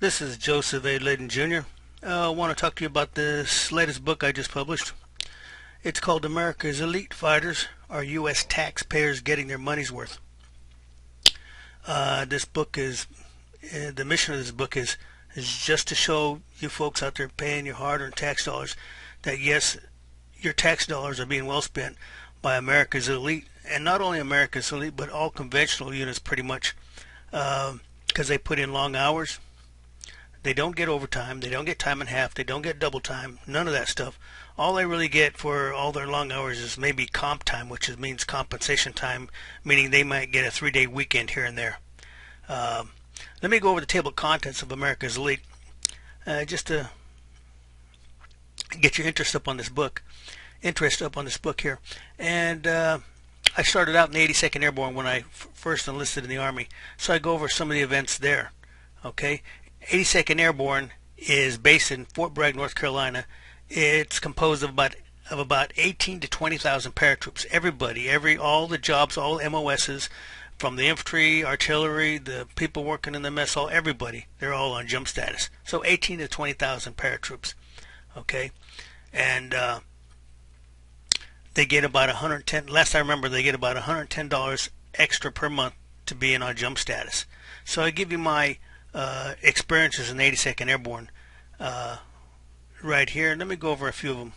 This is Joseph A. Laydon Jr. I want to talk to you about this latest book I just published. It's called America's Elite Fighters Are U.S. Taxpayers Getting Their Money's Worth? This book is, the mission of this book is just to show you folks out there paying your hard-earned tax dollars that yes, your tax dollars are being well spent by America's elite, and not only America's elite, but all conventional units pretty much, because they put in long hours. They don't get overtime. They don't get time and a half. They don't get double time. None of that stuff. All they really get for all their long hours is maybe comp time, which means compensation time, meaning they might get a 3-day weekend here and there. Let me go over the table of contents of America's Elite, just to get your interest up on this book. Here. And I started out in the 82nd Airborne when I first enlisted in the Army, so I go over some of the events there. Okay. 82nd Airborne is based in Fort Bragg, North Carolina. It's composed of about 18 to 20,000 paratroops. Everybody, all the jobs, all MOSs, from the infantry, artillery, the people working in the mess hall, everybody, they're all on jump status. So 18 to 20,000 paratroops. Okay, and they get about 110. Last I remember, they get about $110 extra per month to be in on jump status. So I give you my experiences in the 82nd Airborne right here. Let me go over a few of them.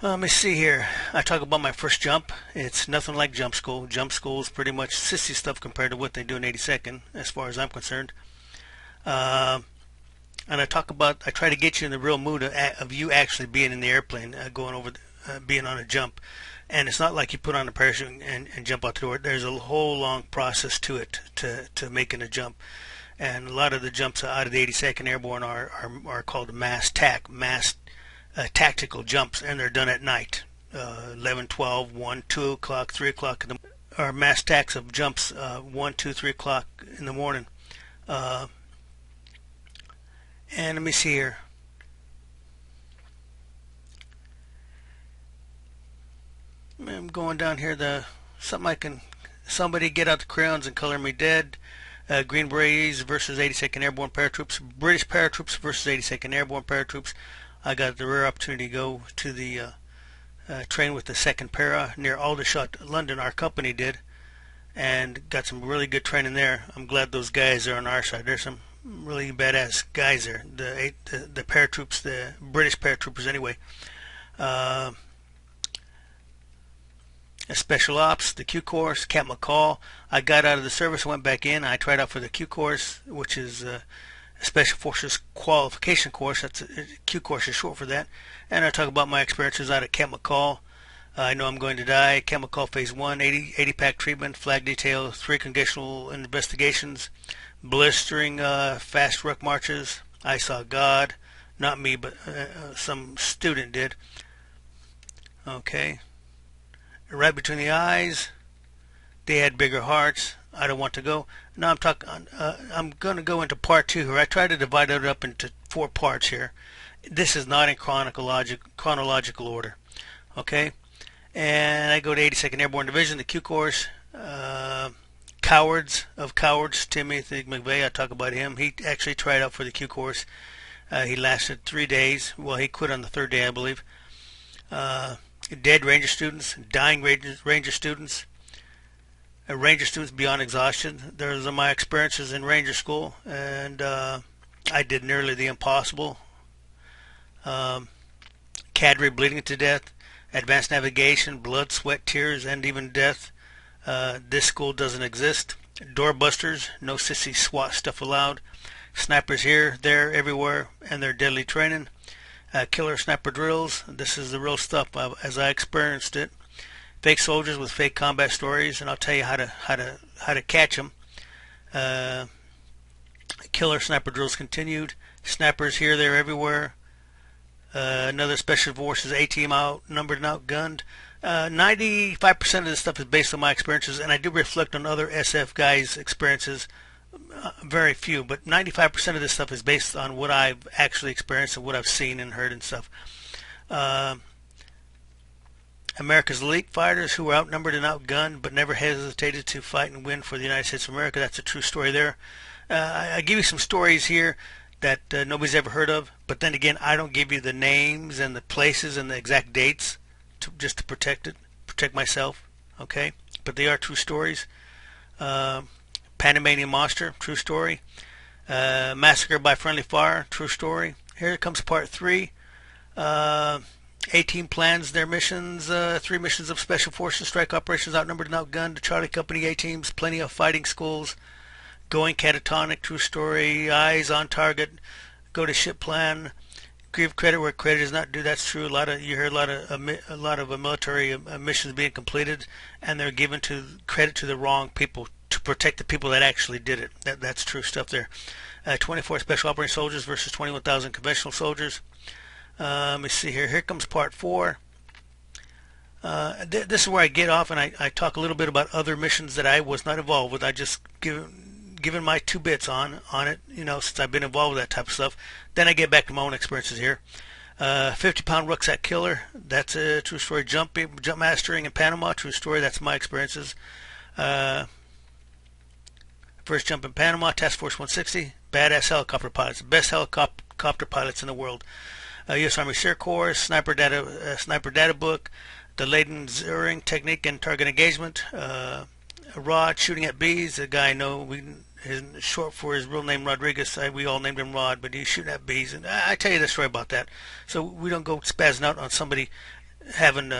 Let me see here. I talk about my first jump. It's nothing like jump school. Jump school is pretty much sissy stuff compared to what they do in 82nd, as far as I'm concerned. And I try to get you in the real mood of you actually being in the airplane, going over, being on a jump. And it's not like you put on a parachute and jump out the door. There's a whole long process to it, to making a jump. And a lot of the jumps out of the 82nd Airborne are called mass tactical jumps, and they're done at night. 11, 12, 1, 2 o'clock, 3 o'clock in the or mass tacks of jumps 1, 2, 3 o'clock in the morning. And let me see here. I'm going down here. Somebody get out the crayons and color me dead. Green Berets versus 82nd Airborne paratroops. British paratroops versus 82nd Airborne paratroops. I got the rare opportunity to go to the train with the 2nd Para near Aldershot, London. Our company did, and got some really good training there. I'm glad those guys are on our side. There's some really badass guys there. The paratroops, the British paratroopers anyway. Special Ops, the Q course, Cap McCall. I got out of the service, went back in. I tried out for the Q course, which is a Special Forces qualification course. Q course is short for that. And I talk about my experiences out at Cap McCall. I know I'm going to die. Cap McCall Phase 1, 80 pack treatment, flag detail, 3 congressional investigations, blistering fast ruck marches. I saw God, not me, but some student did. Okay. Right between the eyes, they had bigger hearts. I don't want to go. Now I'm going to go into part 2 here. I try to divide it up into 4 parts here. This is not in chronological order. Okay, and I go to 82nd Airborne Division, the Q course. Cowards of Cowards, Timothy McVeigh. I talk about him. He actually tried out for the Q course. He lasted 3 days. Well, he quit on the 3rd day, I believe. Dead Ranger students, dying Ranger students, Ranger students beyond exhaustion. Those are my experiences in Ranger School, and I did nearly the impossible. Cadre bleeding to death, advanced navigation, blood, sweat, tears, and even death. This school doesn't exist. Doorbusters, no sissy SWAT stuff allowed. Snipers here, there, everywhere, and their deadly training. Killer sniper drills. This is the real stuff as I experienced it. Fake soldiers with fake combat stories, and I'll tell you how to catch them. Killer sniper drills continued. Snipers here, there, everywhere. Another special forces A-team outnumbered and outgunned. 95% of this stuff is based on my experiences, and I do reflect on other SF guys' experiences. Very few, but 95% of this stuff is based on what I've actually experienced and what I've seen and heard and stuff. America's elite fighters who were outnumbered and outgunned but never hesitated to fight and win for the United States of America. That's a true story there. I give you some stories here that nobody's ever heard of, but then again, I don't give you the names and the places and the exact dates just to protect myself, okay? But they are true stories. Panamanian Monster, true story. Massacre by Friendly Fire, true story. Here comes part 3. A-Team plans their missions, 3 missions of Special Forces, strike operations, outnumbered and outgunned. The Charlie Company A-Teams, plenty of fighting schools. Going catatonic, true story. Eyes on target, go to ship plan. Give credit where credit is not due. That's true. You hear a lot of military missions being completed, and they're given credit to the wrong people to protect the people that actually did it. That's true stuff there. 24 special operating soldiers versus 21,000 conventional soldiers. Let me see here. Here comes part 4. This is where I get off and I talk a little bit about other missions that I was not involved with. I just given my 2 bits on it, since I've been involved with that type of stuff. Then I get back to my own experiences here. 50-pound rucksack killer. That's a true story. Jump mastering in Panama. True story. That's my experiences. First jump in Panama. Task Force 160. Badass helicopter pilots. Best helicopter pilots in the world. U.S. Army Air Corps. Sniper data book. The Laydon Jr technique and target engagement. Rod shooting at bees. A guy I know, his short for his real name Rodriguez. We all named him Rod, but he's shooting at bees. And I tell you the story about that, so we don't go spazzing out on somebody having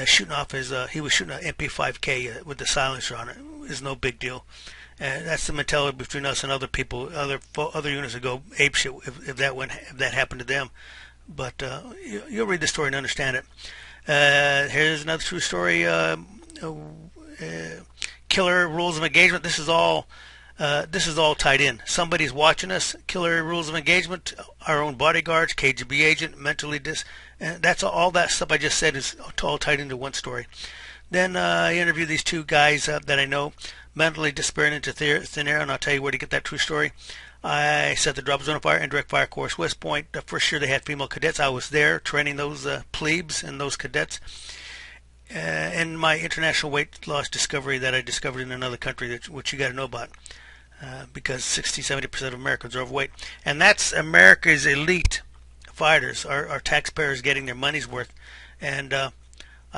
shooting off his. He was shooting an MP5K with the silencer on it. It's no big deal. That's the mentality between us and other people, other units that go apeshit if that happened to them. But you'll read the story and understand it. Here's another true story. Killer rules of engagement. This is all tied in. Somebody's watching us. Killer rules of engagement. Our own bodyguards, KGB agent, mentally that's all that stuff I just said is all tied into one story. Then I interview these 2 guys that I know, mentally disappearing into thin air, and I'll tell you where to get that true story. I set the drop zone of fire and direct fire course West Point. The first year they had female cadets. I was there training those plebes and those cadets. And my international weight loss discovery that I discovered in another country, which you got to know about, because 60-70% of Americans are overweight, and that's America's elite fighters, our taxpayers getting their money's worth. And I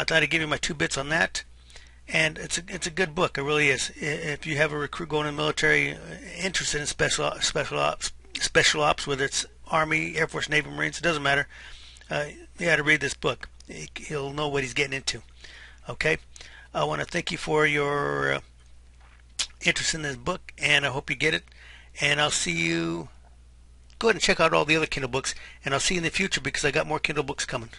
thought I'd give you my 2 bits on that. And it's a good book. It really is. If you have a recruit going in the military interested in special ops, whether it's Army, Air Force, Navy, Marines, it doesn't matter. You got to read this book. He'll know what he's getting into. Okay, I want to thank you for your interest in this book, and I hope you get it. And I'll see you. Go ahead and check out all the other Kindle books, and I'll see you in the future because I got more Kindle books coming.